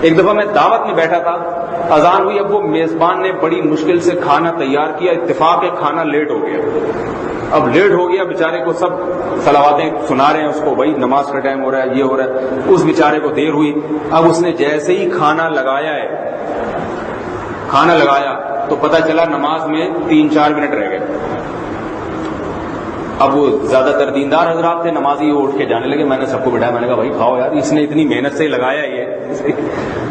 ایک دفعہ میں دعوت میں بیٹھا تھا، اذان ہوئی، اب وہ میزبان نے بڑی مشکل سے کھانا تیار کیا، اتفاق ہے کھانا لیٹ ہو گیا۔ اب لیٹ ہو گیا، بیچارے کو سب صلواتیں سنا رہے ہیں اس کو، بھائی نماز کا ٹائم ہو رہا ہے، یہ ہو رہا ہے، اس بیچارے کو دیر ہوئی۔ اب اس نے جیسے ہی کھانا لگایا تو پتہ چلا نماز میں 3-4 منٹ رہ گئے۔ اب وہ زیادہ تر دیندار حضرات تھے، نمازی، وہ اٹھ کے جانے لگے۔ میں نے سب کو بٹھایا، میں نے کہا بھائی کھاؤ یار، اس نے اتنی محنت سے لگایا یہ،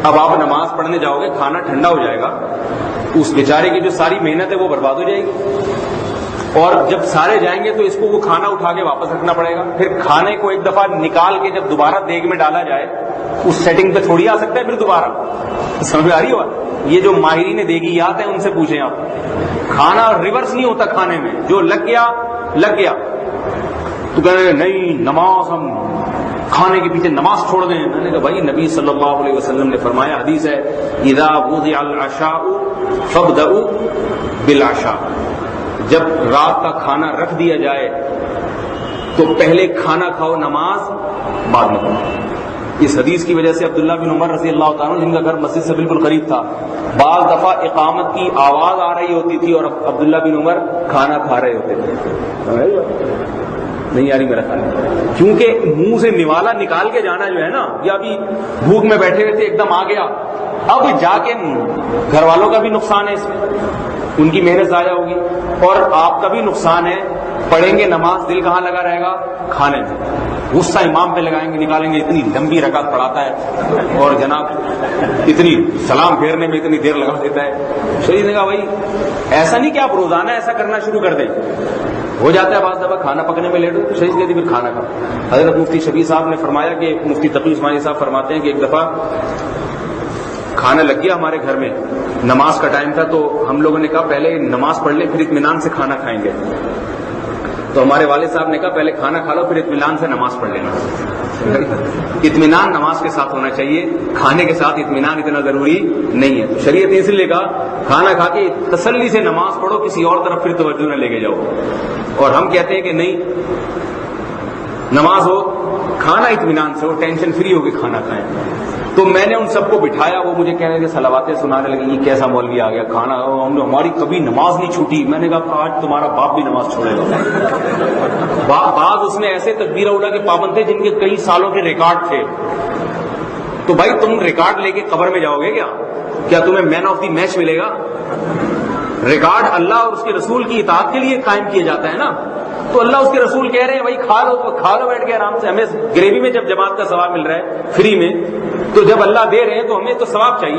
اب آپ نماز پڑھنے جاؤ گے، کھانا ٹھنڈا ہو جائے گا، اس بیچارے کی جو ساری محنت ہے وہ برباد ہو جائے گی، اور جب سارے جائیں گے تو اس کو وہ کھانا اٹھا کے واپس رکھنا پڑے گا۔ پھر کھانے کو ایک دفعہ نکال کے جب دوبارہ دیگ میں ڈالا جائے، اس سیٹنگ پہ تھوڑی آ سکتا ہے پھر دوبارہ، سمجھ آ رہی ہو؟ یہ جو ماہرین دیگیات ہیں ان سے پوچھیں آپ، کھانا ریورس نہیں ہوتا کھانے میں، جو لگ گیا تو کہہ رہے نہیں نماز، ہم کھانے کے پیچھے نماز چھوڑ دیں۔ میں نے کہا بھائی نبی صلی اللہ علیہ وسلم نے فرمایا، حدیث ہے، اذا وضع العشاء فابدؤوا بالعشاء، جب رات کا کھانا رکھ دیا جائے تو پہلے کھانا کھاؤ، نماز بعد میں پڑھو۔ اس حدیث کی وجہ سے عبداللہ بن عمر رضی اللہ تعالیٰ عنہ، جن کا گھر مسجد سے بالکل قریب تھا، بعض دفعہ اقامت کی آواز آ رہی ہوتی تھی اور عبداللہ بن عمر کھانا کھا رہے ہوتے تھے۔ نہیں یاری میرا خیال، کیونکہ منہ سے نوالا نکال کے جانا جو ہے نا، یا ابھی بھوک میں بیٹھے ہوئے تھے ایک دم آ گیا، اب جا کے گھر والوں کا بھی نقصان ہے اس میں، ان کی محنت ضائع ہوگی، اور آپ کا بھی نقصان ہے۔ پڑھیں گے نماز، دل کہاں لگا رہے گا؟ کھانے میں۔ غصہ امام پہ لگائیں گے، نکالیں گے، اتنی لمبی رکعت پڑھاتا ہے اور جناب اتنی سلام پھیرنے میں اتنی دیر لگا دیتا ہے۔ شریف نے کہا بھائی ایسا نہیں کہ آپ روزانہ ایسا کرنا شروع کر دیں، ہو جاتا ہے بعض دفعہ کھانا پکنے میں لیٹ ہو، شریف کہتی پھر کھانا کھا۔ حضرت مفتی شفیع صاحب نے فرمایا کہ مفتی تقی عثمانی صاحب فرماتے ہیں کہ ایک دفعہ کھانا لگ گیا ہمارے گھر میں، نماز کا ٹائم تھا، تو ہم لوگوں نے کہا پہلے نماز پڑھ لیں پھر اطمینان سے کھانا کھائیں گے۔ تو ہمارے والد صاحب نے کہا پہلے کھانا کھا لو پھر اطمینان سے نماز پڑھ لینا۔ اطمینان نماز کے ساتھ ہونا چاہیے، کھانے کے ساتھ اطمینان اتنا ضروری نہیں ہے۔ تو شریعت نے اس لیے کہا کھانا کھا کے تسلی سے نماز پڑھو، کسی اور طرف پھر توجہ نہ لے کے جاؤ۔ اور ہم کہتے ہیں کہ نہیں، نماز ہو، کھانا اطمینان سے ہو، ٹینشن فری ہو کے کھانا کھائیں۔ تو میں نے ان سب کو بٹھایا، وہ مجھے کہنے لگے، صلواتیں سنانے لگے، یہ کیسا مولوی آ گیا، کھانا ہماری کبھی نماز نہیں چھوٹی۔ میں نے کہا آج تمہارا باپ بھی نماز چھوڑے گا۔ بعض اس میں ایسے تکبیر اولا کے پابند تھے جن کے کئی سالوں کے ریکارڈ تھے۔ تو بھائی تم ریکارڈ لے کے قبر میں جاؤ گے کیا تمہیں مین آف دی میچ ملے گا؟ ریکارڈ اللہ اور اس کے رسول کی اطاعت کے لیے قائم کیا جاتا ہے نا۔ تو اللہ اس کے رسول کہہ رہے ہیں بھائی کھا لو تو کھا لو بیٹھ کے آرام سے، ہمیں گریوی میں جب جماعت کا ثواب مل رہا ہے فری میں، تو جب اللہ دے رہے ہیں تو ہمیں تو ثواب چاہیے۔